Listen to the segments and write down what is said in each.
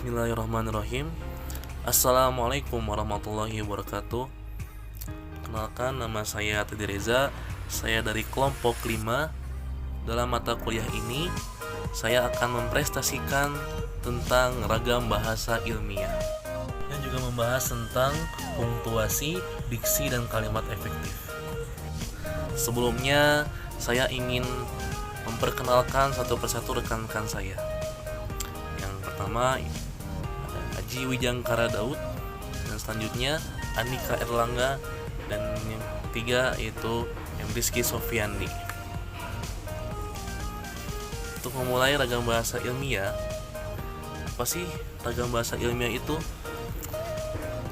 Bismillahirrahmanirrahim. Assalamualaikum warahmatullahi wabarakatuh. Kenalkan, nama saya Teddy Reza. Saya dari kelompok 5. Dalam mata kuliah ini, saya akan mempresentasikan tentang ragam bahasa ilmiah dan juga membahas tentang punktuasi, diksi, dan kalimat efektif. Sebelumnya, saya ingin memperkenalkan satu persatu rekan-rekan saya. Yang pertama, Aji Wijangkara Daud, dan selanjutnya Andika Erlangga, dan yang ketiga yaitu Rizky Sofiandi. Untuk memulai ragam bahasa ilmiah, apa sih ragam bahasa ilmiah itu?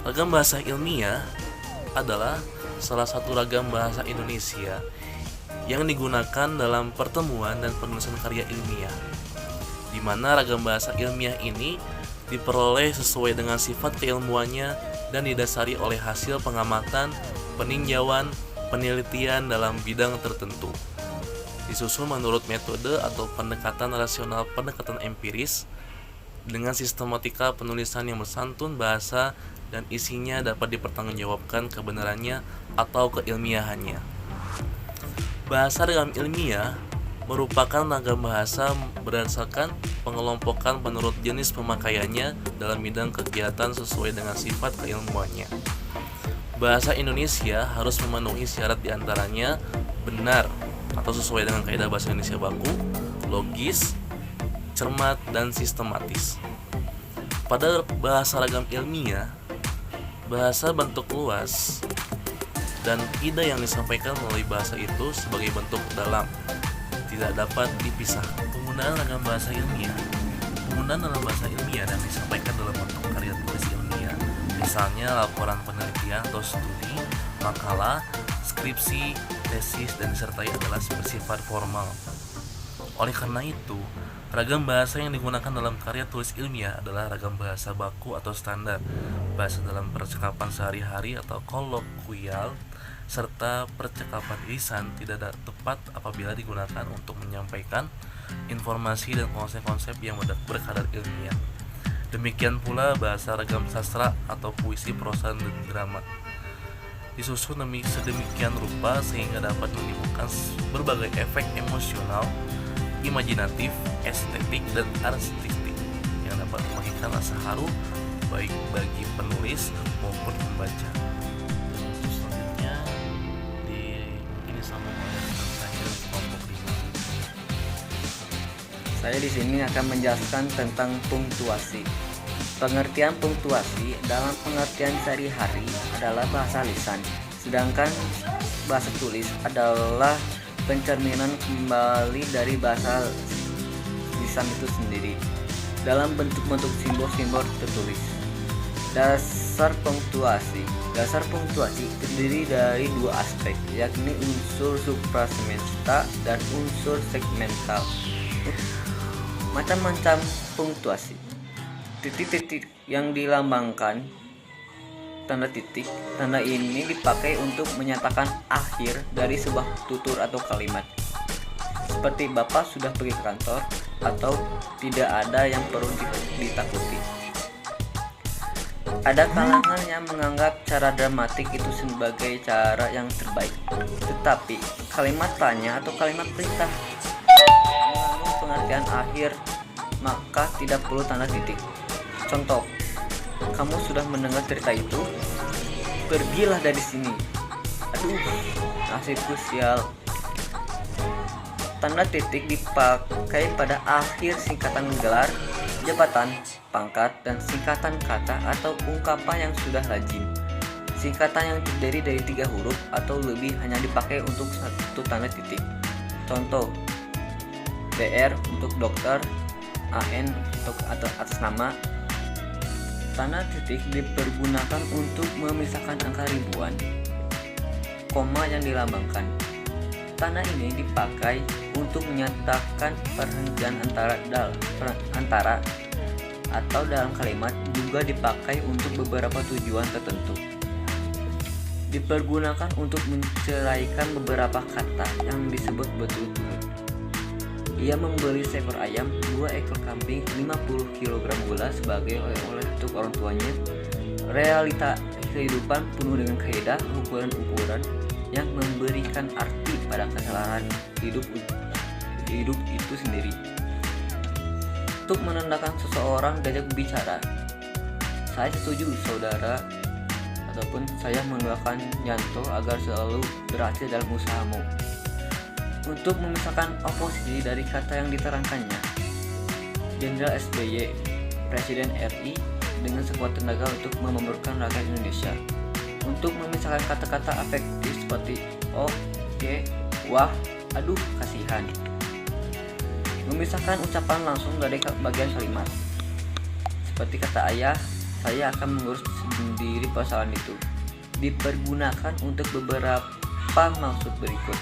Ragam bahasa ilmiah adalah salah satu ragam bahasa Indonesia yang digunakan dalam pertemuan dan penulisan karya ilmiah, di mana ragam bahasa ilmiah ini diperoleh sesuai dengan sifat keilmuannya dan didasari oleh hasil pengamatan, peninjauan, penelitian dalam bidang tertentu. Disusun menurut metode atau pendekatan rasional, pendekatan empiris, dengan sistematika penulisan yang bersantun bahasa dan isinya dapat dipertanggungjawabkan kebenarannya atau keilmiahannya. Bahasa ragam ilmiah merupakan ragam bahasa berdasarkan pengelompokan menurut jenis pemakaiannya dalam bidang kegiatan sesuai dengan sifat keilmuannya. Bahasa Indonesia harus memenuhi syarat diantaranya benar atau sesuai dengan kaidah bahasa Indonesia baku, logis, cermat, dan sistematis. Pada bahasa ragam ilmiah, bahasa bentuk luas dan ide yang disampaikan melalui bahasa itu sebagai bentuk dalam tidak dapat dipisah. Penggunaan ragam bahasa ilmiah. Penggunaan dalam bahasa ilmiah dan disampaikan dalam bentuk karya tulis ilmiah, misalnya laporan penelitian atau studi, makalah, skripsi, tesis, dan disertai adalah bersifat formal. Oleh karena itu, ragam bahasa yang digunakan dalam karya tulis ilmiah adalah ragam bahasa baku atau standar, bahasa dalam percakapan sehari-hari atau koloquial, serta percakapan lisan tidak tepat apabila digunakan untuk menyampaikan informasi dan konsep-konsep yang berkadar ilmiah. Demikian pula bahasa ragam sastra atau puisi, prosa, dan drama disusun sedemikian rupa sehingga dapat menimbulkan berbagai efek emosional, imajinatif, estetik, dan artistik yang dapat memberikan rasa haru baik bagi penulis maupun pembaca. Selanjutnya ini sama saya kelompok 5. Saya di sini akan menjelaskan tentang punktuasi. Pengertian punktuasi dalam pengertian sehari-hari adalah bahasa lisan, sedangkan bahasa tulis adalah pencerminan kembali dari bahasa lisan itu sendiri dalam bentuk-bentuk simbol-simbol tertulis. Dasar punktuasi terdiri dari dua aspek, yakni unsur suprasemesta dan unsur segmental. Macam-macam punktuasi. Titik-titik yang dilambangkan tanda titik. Tanda ini dipakai untuk menyatakan akhir dari sebuah tutur atau kalimat, seperti Bapak sudah pergi ke kantor, atau tidak ada yang perlu ditakuti. Ada kalangan yang menganggap cara dramatik itu sebagai cara yang terbaik, tetapi kalimat tanya atau kalimat perintah mengandung pengertian akhir, maka tidak perlu tanda titik. Contoh, kamu sudah mendengar cerita itu? Pergilah dari sini. Aduh, nasibku sial. Tanda titik dipakai pada akhir singkatan gelar, jabatan, pangkat, dan singkatan kata atau ungkapan yang sudah lazim. Singkatan yang terdiri dari 3 huruf atau lebih hanya dipakai untuk satu tanda titik. Contoh, DR untuk dokter, AN untuk atas nama. Tanda titik dipergunakan untuk memisahkan angka ribuan, koma yang dilambangkan. Tanda ini dipakai untuk menyatakan perhentian antara atau dalam kalimat, juga dipakai untuk beberapa tujuan tertentu. Dipergunakan untuk menceraikan beberapa kata yang disebut berturut-turut. Ia membeli seekor ayam, 2 ekor kambing, 50 kg gula sebagai oleh-oleh untuk orang tuanya. Realita kehidupan penuh dengan kaidah ukuran-ukuran yang memberikan arti pada kesalahan hidup itu sendiri. Untuk menandakan seseorang diajak bicara, saya setuju saudara, ataupun saya mendoakan Yanto agar selalu berhasil dalam usahamu. Untuk memisahkan oposisi dari kata yang diterangkannya, Jenderal SBY, Presiden RI, dengan sekuat tenaga untuk memamurkan rakyat Indonesia. Untuk memisahkan kata-kata afektif seperti oh, ye, wah, aduh, kasihan. Memisahkan ucapan langsung dari bagian kalimat. Seperti kata ayah, saya akan mengurus sendiri persoalan itu. Dipergunakan untuk beberapa maksud berikut.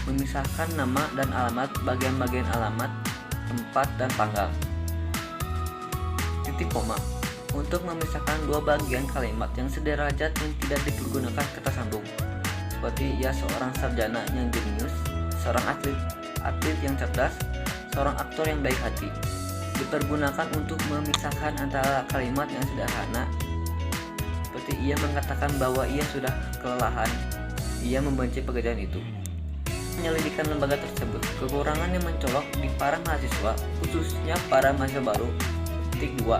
Memisahkan nama dan alamat, bagian-bagian alamat, tempat, dan tanggal. Titik koma. Untuk memisahkan dua bagian kalimat yang sederajat yang tidak dipergunakan kata sambung. Seperti ia seorang sarjana yang jenius, seorang atlet yang cerdas, seorang aktor yang baik hati. Dipergunakan untuk memisahkan antara kalimat yang sederhana. Seperti ia mengatakan bahwa ia sudah kelelahan, ia membenci pekerjaan itu. Penyelidikan lembaga tersebut, kekurangan yang mencolok di para mahasiswa, khususnya para mahasiswa baru. Titik 2.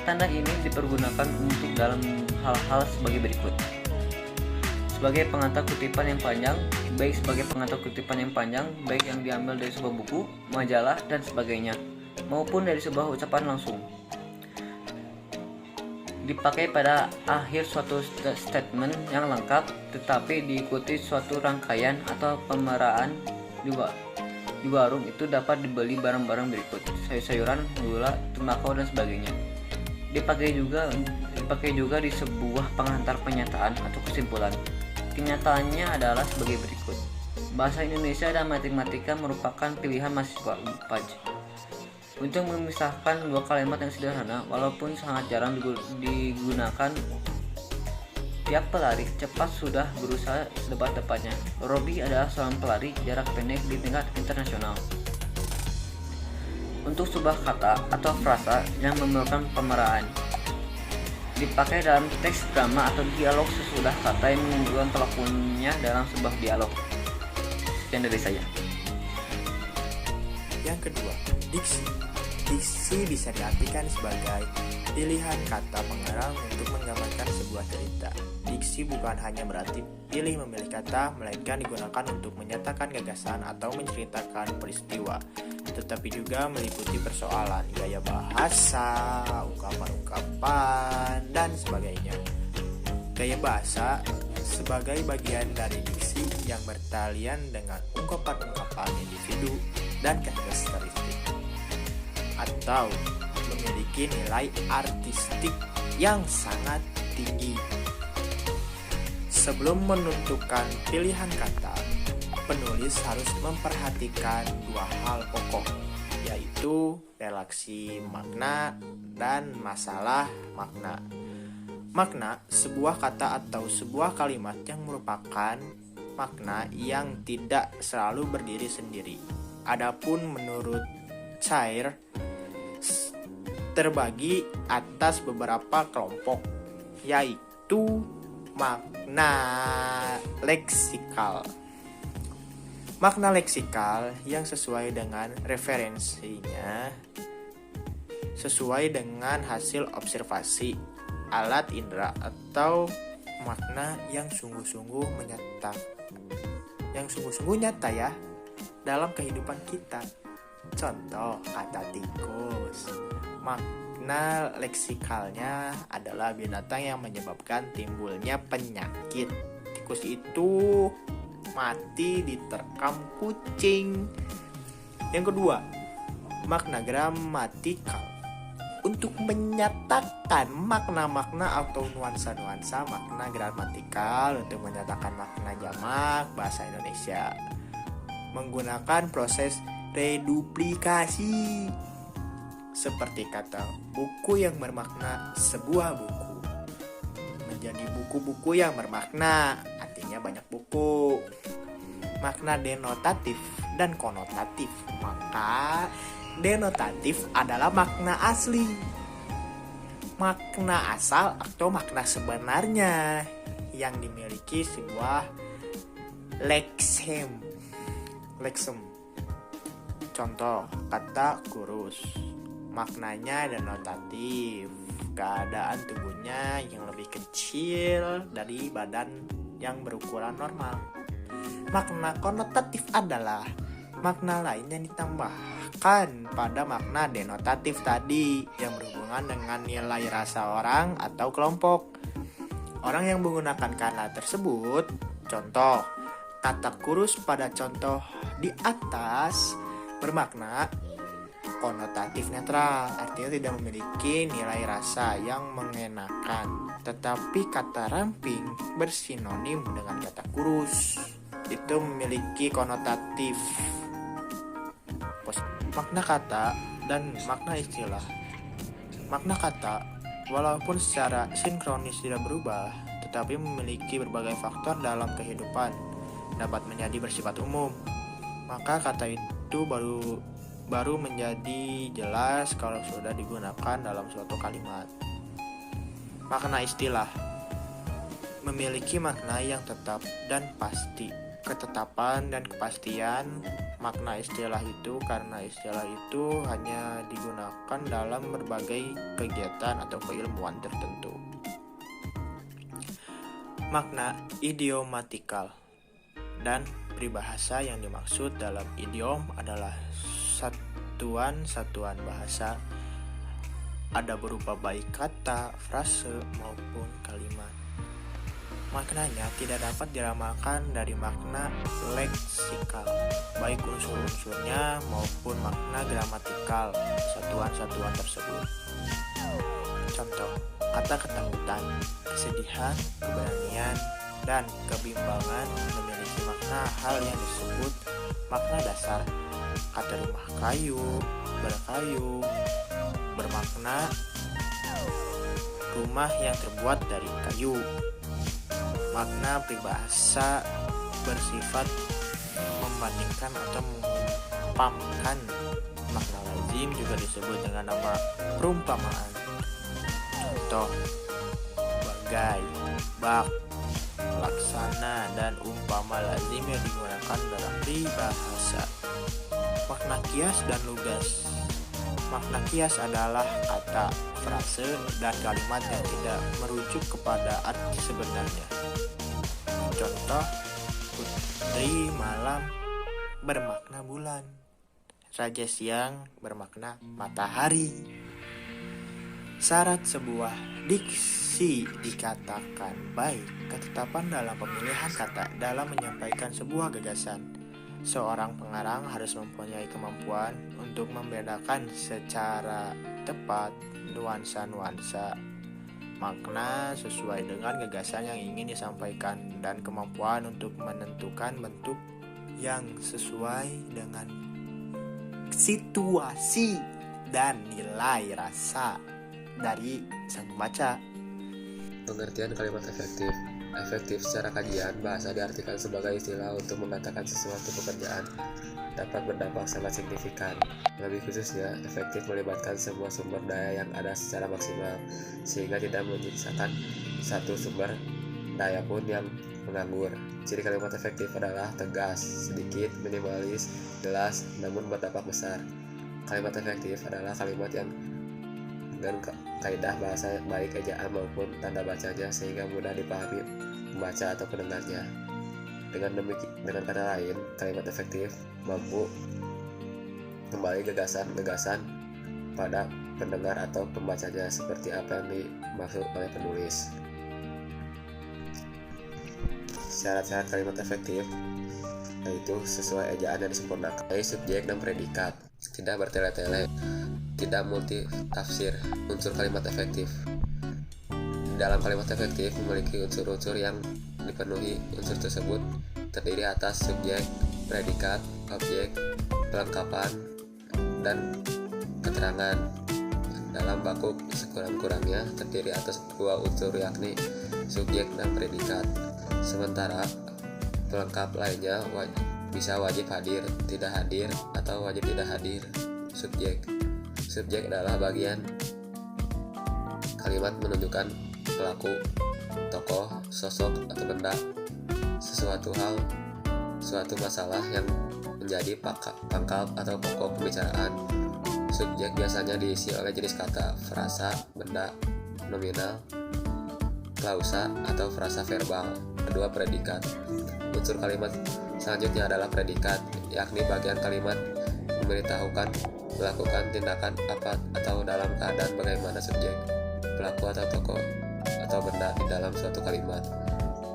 Tanda ini dipergunakan untuk dalam hal-hal sebagai berikut. Sebagai pengantar kutipan yang panjang, baik sebagai pengantar kutipan yang panjang, baik yang diambil dari sebuah buku, majalah, dan sebagainya, maupun dari sebuah ucapan langsung. Dipakai pada akhir suatu statement yang lengkap, tetapi diikuti suatu rangkaian atau pemeraan di warung itu dapat dibeli barang-barang berikut: sayur-sayuran, gula, tembakau, dan sebagainya. Dipakai juga di sebuah pengantar pernyataan atau kesimpulan. Kenyataannya adalah sebagai berikut. Bahasa Indonesia dan matematika merupakan pilihan mahasiswa UNPAJ. Untuk memisahkan dua kalimat yang sederhana, walaupun sangat jarang digunakan, tiap pelari cepat sudah berusaha sedepat-depatnya. Robbie adalah seorang pelari jarak pendek di tingkat internasional. Untuk sebuah kata atau frasa yang memerlukan pemeraan, dipakai dalam teks drama atau dialog sesudah kata yang menunjukkan pelakunya dalam sebuah dialog. Sekian dari saya. Yang kedua, diksi. Diksi bisa diartikan sebagai pilihan kata pengarang untuk menggambarkan sebuah cerita. Diksi bukan hanya berarti pilih memilih kata, melainkan digunakan untuk menyatakan gagasan atau menceritakan peristiwa, tetapi juga meliputi persoalan, gaya bahasa, ungkapan-ungkapan, dan sebagainya. Gaya bahasa sebagai bagian dari diksi yang bertalian dengan ungkapan-ungkapan individu dan karakteristik, atau memiliki nilai artistik yang sangat tinggi. Sebelum menentukan pilihan kata, penulis harus memperhatikan dua hal pokok, yaitu relasi makna dan masalah makna. Makna sebuah kata atau sebuah kalimat yang merupakan makna yang tidak selalu berdiri sendiri. Adapun menurut Cair, terbagi atas beberapa kelompok, yaitu makna leksikal. Makna leksikal yang sesuai dengan referensinya, sesuai dengan hasil observasi alat indera, atau makna yang sungguh-sungguh nyata ya dalam kehidupan kita. Contoh kata tikus. Makna leksikalnya adalah binatang yang menyebabkan timbulnya penyakit. Tikus itu mati diterkam kucing. Yang kedua, makna gramatikal. Untuk menyatakan makna-makna atau nuansa-nuansa makna gramatikal untuk menyatakan makna jamak bahasa Indonesia menggunakan proses reduplikasi. Seperti kata buku yang bermakna sebuah buku menjadi buku-buku yang bermakna, artinya banyak buku. Makna denotatif dan konotatif. Maka denotatif adalah makna asli, makna asal atau makna sebenarnya yang dimiliki sebuah leksem. Contoh, kata kurus, maknanya denotatif, keadaan tubuhnya yang lebih kecil dari badan yang berukuran normal. Makna konotatif adalah makna lain yang ditambahkan pada makna denotatif tadi yang berhubungan dengan nilai rasa orang atau kelompok. Orang yang menggunakan kata tersebut, contoh, kata kurus pada contoh di atas bermakna konotatif netral, artinya tidak memiliki nilai rasa yang mengenakan. Tetapi kata ramping bersinonim dengan kata kurus, itu memiliki konotatif. Makna kata dan makna istilah. Makna kata, walaupun secara sinkronis tidak berubah, tetapi memiliki berbagai faktor dalam kehidupan, dapat menjadi bersifat umum. Maka kata itu baru menjadi jelas kalau sudah digunakan dalam suatu kalimat. Makna istilah memiliki makna yang tetap dan pasti. Ketetapan dan kepastian makna istilah itu karena istilah itu hanya digunakan dalam berbagai kegiatan atau keilmuan tertentu. Makna idiomatikal dan peribahasa yang dimaksud dalam idiom adalah satuan-satuan bahasa, ada berupa baik kata, frase, maupun kalimat. Maknanya tidak dapat diramalkan dari makna leksikal, baik unsur-unsurnya maupun makna gramatikal satuan-satuan tersebut. Contoh, kata ketakutan, kesedihan, keberanian, dan kebimbangan memiliki makna hal yang disebut makna dasar. Kata rumah kayu, berkayu, bermakna rumah yang terbuat dari kayu. Makna peribahasa bersifat membandingkan atau mengumpamkan. Makna lazim juga disebut dengan nama perumpamaan. Contoh, bagai, bak, laksana, dan umpama lazim yang digunakan dalam peribahasa. Makna kias dan lugas. Makna kias adalah kata, frase, dan kalimat yang tidak merujuk kepada arti sebenarnya. Contoh, putri malam bermakna bulan, raja siang bermakna matahari. Syarat sebuah diksi dikatakan baik, ketetapan dalam pemilihan kata dalam menyampaikan sebuah gagasan. Seorang pengarang harus mempunyai kemampuan untuk membedakan secara tepat nuansa-nuansa makna sesuai dengan gagasan yang ingin disampaikan dan kemampuan untuk menentukan bentuk yang sesuai dengan situasi dan nilai rasa dari sang pembaca. Pengertian kalimat efektif. Efektif secara kajian, bahasa diartikan sebagai istilah untuk mengatakan sesuatu pekerjaan dapat berdampak sangat signifikan. Lebih khususnya, efektif melibatkan sebuah sumber daya yang ada secara maksimal, sehingga tidak menyisakan satu sumber daya pun yang menganggur. Ciri kalimat efektif adalah tegas, sedikit, minimalis, jelas, namun berdampak besar. Kalimat efektif adalah kalimat yang dengan kaidah bahasa baik ejaan maupun tanda bacanya sehingga mudah dipahami pembaca atau pendengarnya. Dengan kata lain, kalimat efektif mampu kembali gagasan-gagasan pada pendengar atau pembacanya seperti apa yang dimaksud oleh penulis. Syarat-syarat kalimat efektif yaitu sesuai ejaan dan disempurnakan, subjek dan predikat, tidak bertele-tele, tidak multi tafsir. Unsur kalimat efektif. Dalam kalimat efektif memiliki unsur-unsur yang dipenuhi. Unsur tersebut terdiri atas subjek, predikat, objek, kelengkapan, dan keterangan. Dalam baku sekurang-kurangnya terdiri atas dua unsur yakni subjek dan predikat. Sementara pelengkap lainnya bisa wajib hadir, tidak hadir, atau wajib tidak hadir. Subjek. Subjek adalah bagian kalimat menunjukkan pelaku, tokoh, sosok, atau benda, sesuatu hal, suatu masalah yang menjadi pangkal atau pokok pembicaraan. Subjek biasanya diisi oleh jenis kata, frasa, benda, nominal, klausa, atau frasa verbal. Kedua, predikat. Unsur kalimat selanjutnya adalah predikat, yakni bagian kalimat memberitahukan melakukan tindakan apa atau dalam keadaan bagaimana subjek, pelaku atau tokoh atau benda di dalam suatu kalimat.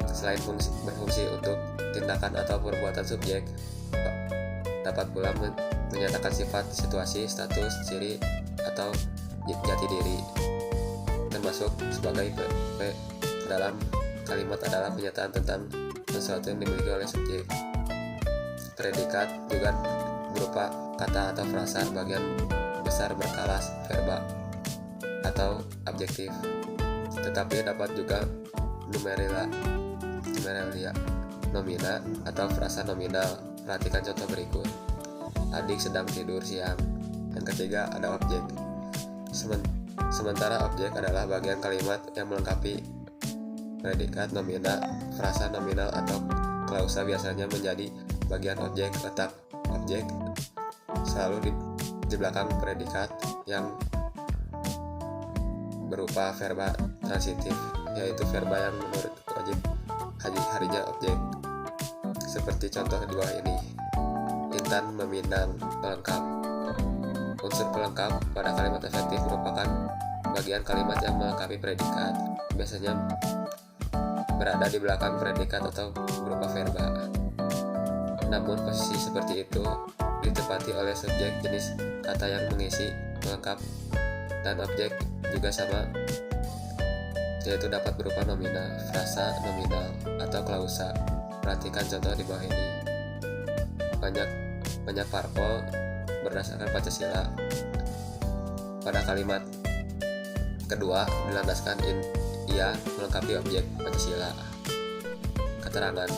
Selain berfungsi untuk tindakan atau perbuatan subjek, dapat pula menyatakan sifat, situasi, status, ciri, atau jati diri. Termasuk sebagai dalam kalimat adalah pernyataan tentang sesuatu yang dimiliki oleh subjek. Predikat juga berupa kata atau frasa bagian besar berkelas verba atau adjektif, tetapi dapat juga numeralia, nomina, atau frasa nominal. Perhatikan contoh berikut. Adik sedang tidur siang. Yang ketiga ada objek. Sementara objek adalah bagian kalimat yang melengkapi predikat, nomina, frasa nominal, atau klausa biasanya menjadi bagian objek. Letak objek selalu di belakang predikat yang berupa verba transitif, yaitu verba yang menurut wajib harinya objek. Seperti contoh di bawah ini. Intan meminang. Pelengkap. Unsur pelengkap pada kalimat efektif merupakan bagian kalimat yang melengkapi predikat, biasanya berada di belakang predikat atau berupa verba. Namun posisi seperti itu ditempati oleh subjek jenis kata yang mengisi pelengkap, dan objek juga sama, yaitu dapat berupa nomina, frasa nominal, atau klausa. Perhatikan contoh di bawah ini. Banyak parpol berdasarkan Pancasila. Pada kalimat kedua dilandaskan ia melengkapi objek Pancasila. Keterangan.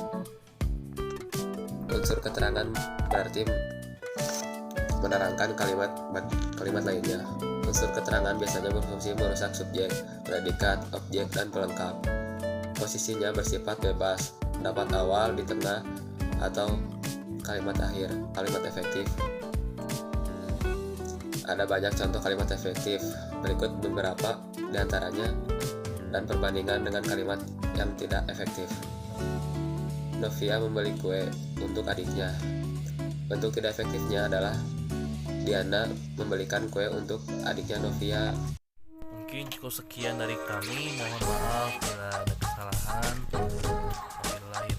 Unsur keterangan berarti menerangkan kalimat lainnya. Unsur keterangan biasanya berfungsi merusak subjek, predikat, objek, dan pelengkap. Posisinya bersifat bebas, dapat awal, di tengah, atau kalimat akhir. Kalimat efektif. Ada banyak contoh kalimat efektif, berikut beberapa di antaranya dan perbandingan dengan kalimat yang tidak efektif. Novia membeli kue untuk adiknya. Bentuk tidak efektifnya adalah Diana membelikan kue untuk adiknya Novia. Mungkin cukup sekian dari kami. Mohon maaf bila ada kesalahan. Wabillahi